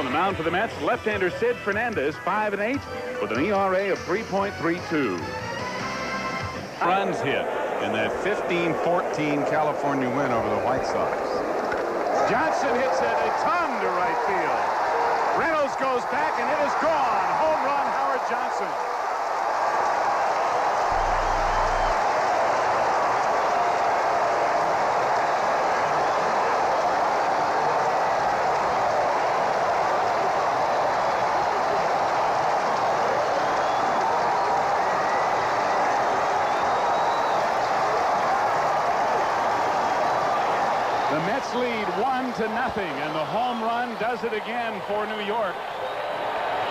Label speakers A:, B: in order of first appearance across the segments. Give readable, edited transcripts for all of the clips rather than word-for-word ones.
A: on the mound for the Mets, left-hander Sid Fernandez, 5-8, with an ERA of 3.32. Runs hit in that 15-14 California win over the White Sox. Johnson hits it a ton to right field. Reynolds goes back, and it is gone. Home run, Howard Johnson. The Mets lead 1-0, and the home run does it again for New York.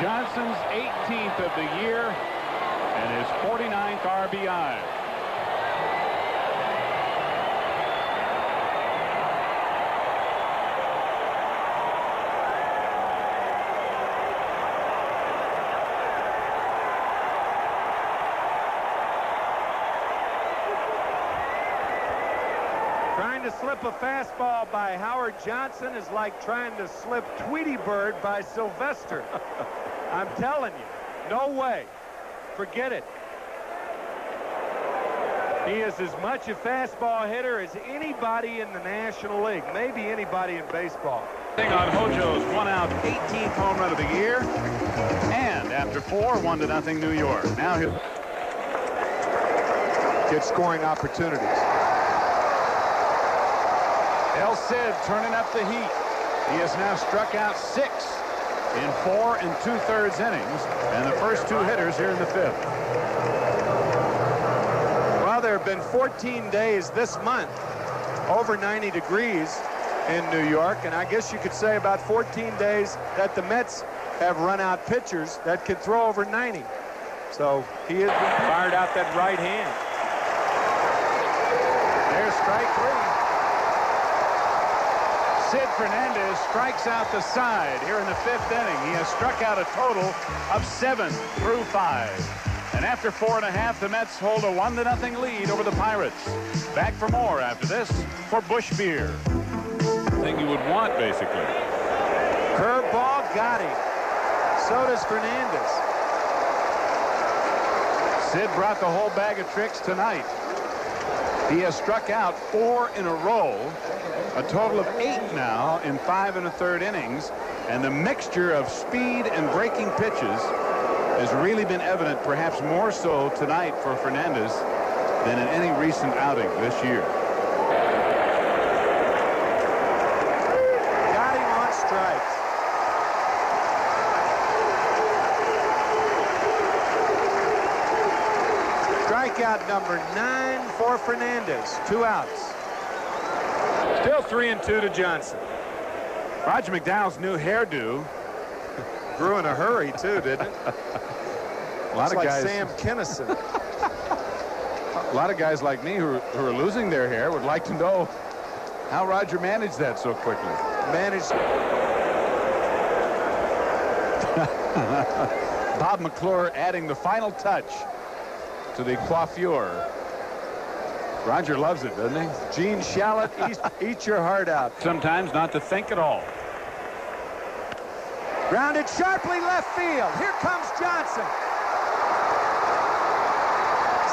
A: Johnson's 18th of the year and his 49th RBI.
B: Trying to slip a fastball by Howard Johnson is like trying to slip Tweety Bird by Sylvester. I'm telling you, no way. Forget it. He is as much a fastball hitter as anybody in the National League, maybe anybody in baseball.
A: On Hojo's 1-out 18th home run of the year, and after 4, 1-0 New York. Now he'll
B: get scoring opportunities.
A: El Cid turning up the heat. He has now struck out 6 in 4 2/3 innings, and the first 2 hitters here in the 5th.
B: Well, there have been 14 days this month over 90 degrees in New York, and I guess you could say about 14 days that the Mets have run out pitchers that could throw over 90. So he has fired out that right hand.
A: There's strike 3. Sid Fernandez strikes out the side here in the 5th inning. He has struck out a total of 7 through 5. And after 4.5, the Mets hold a 1-0 lead over the Pirates. Back for more after this for Busch Beer. Thing you would want, basically.
B: Curveball got him. So does Fernandez.
A: Sid brought the whole bag of tricks tonight. He has struck out 4 in a row. A total of 8 now in 5 1/3 innings, and the mixture of speed and breaking pitches has really been evident, perhaps more so tonight for Fernandez than in any recent outing this year.
B: Got him on strikes. Strikeout number 9 for Fernandez. 2 outs. Still 3-2 to Johnson.
A: Roger McDowell's new hairdo
B: grew in a hurry too, didn't it?
A: A lot
B: it's
A: of
B: like
A: guys.
B: Sam Kinison.
A: A lot of guys like me who are losing their hair would like to know how Roger managed that so quickly. Bob McClure adding the final touch to the coiffure. Roger loves it, doesn't he?
B: Gene Shalit, eat your heart out.
A: Sometimes not to think at all.
B: Grounded sharply left field. Here comes Johnson.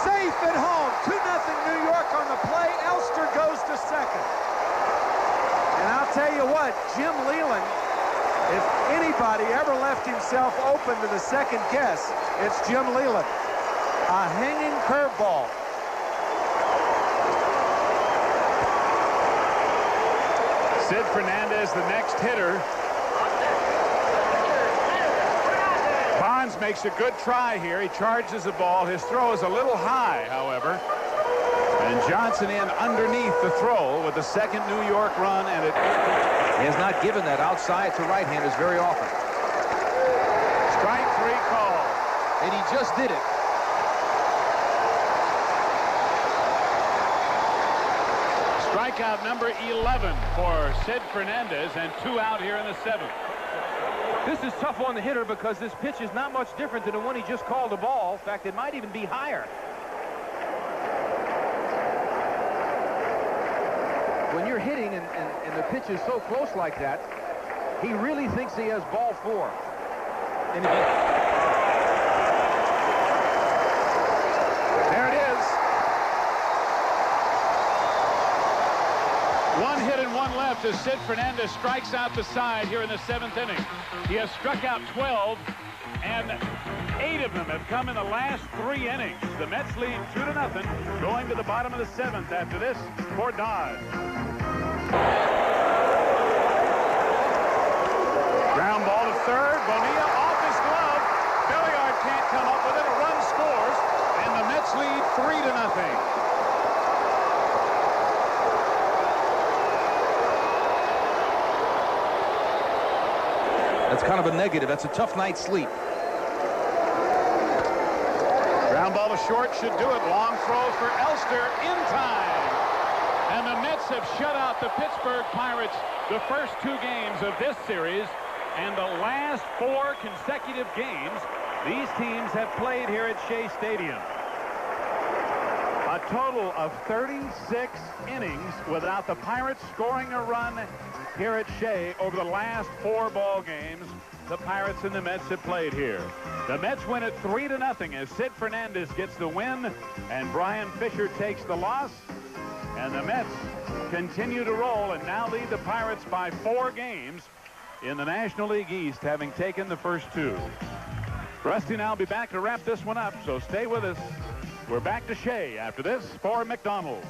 B: Safe at home. 2-0 New York on the play. Elster goes to second. And I'll tell you what, Jim Leyland, if anybody ever left himself open to the second guess, it's Jim Leyland. A hanging curveball.
A: Sid Fernandez, the next hitter. Bonds makes a good try here. He charges the ball. His throw is a little high, however. And Johnson in underneath the throw with the second New York run, and it.
C: He has not given that outside to right-handers very often.
A: Strike 3 call.
C: And he just did it.
A: Strikeout number 11 for Sid Fernandez, and 2 out here in the 7th.
D: This is tough on the hitter because this pitch is not much different than the one he just called a ball. In fact, it might even be higher. When you're hitting and the pitch is so close like that, He really thinks he has ball 4. And
A: there it is. 1 hit and 1 left as Sid Fernandez strikes out the side here in the 7th inning. He has struck out 12, and 8 of them have come in the last 3 innings. The Mets lead 2-0 going to the bottom of the 7th after this for Dodge. Ground ball to third. Bonilla off his glove. Belliard can't come up with it. A run scores, and the Mets lead 3-0.
C: That's kind of a negative. That's a tough night's sleep.
A: Ground ball to short should do it. Long throw for Elster in time. And the Mets have shut out the Pittsburgh Pirates the first 2 games of this series, and the last 4 consecutive games these teams have played here at Shea Stadium. A total of 36 innings without the Pirates scoring a run here at Shea over the last 4 ball games the Pirates and the Mets have played here. The Mets win it 3-0 as Sid Fernandez gets the win and Brian Fisher takes the loss. And the Mets continue to roll and now lead the Pirates by 4 games in the National League East, having taken the first 2. Rusty and I'll be back to wrap this one up, so stay with us. We're back to Shea after this for McDonald's.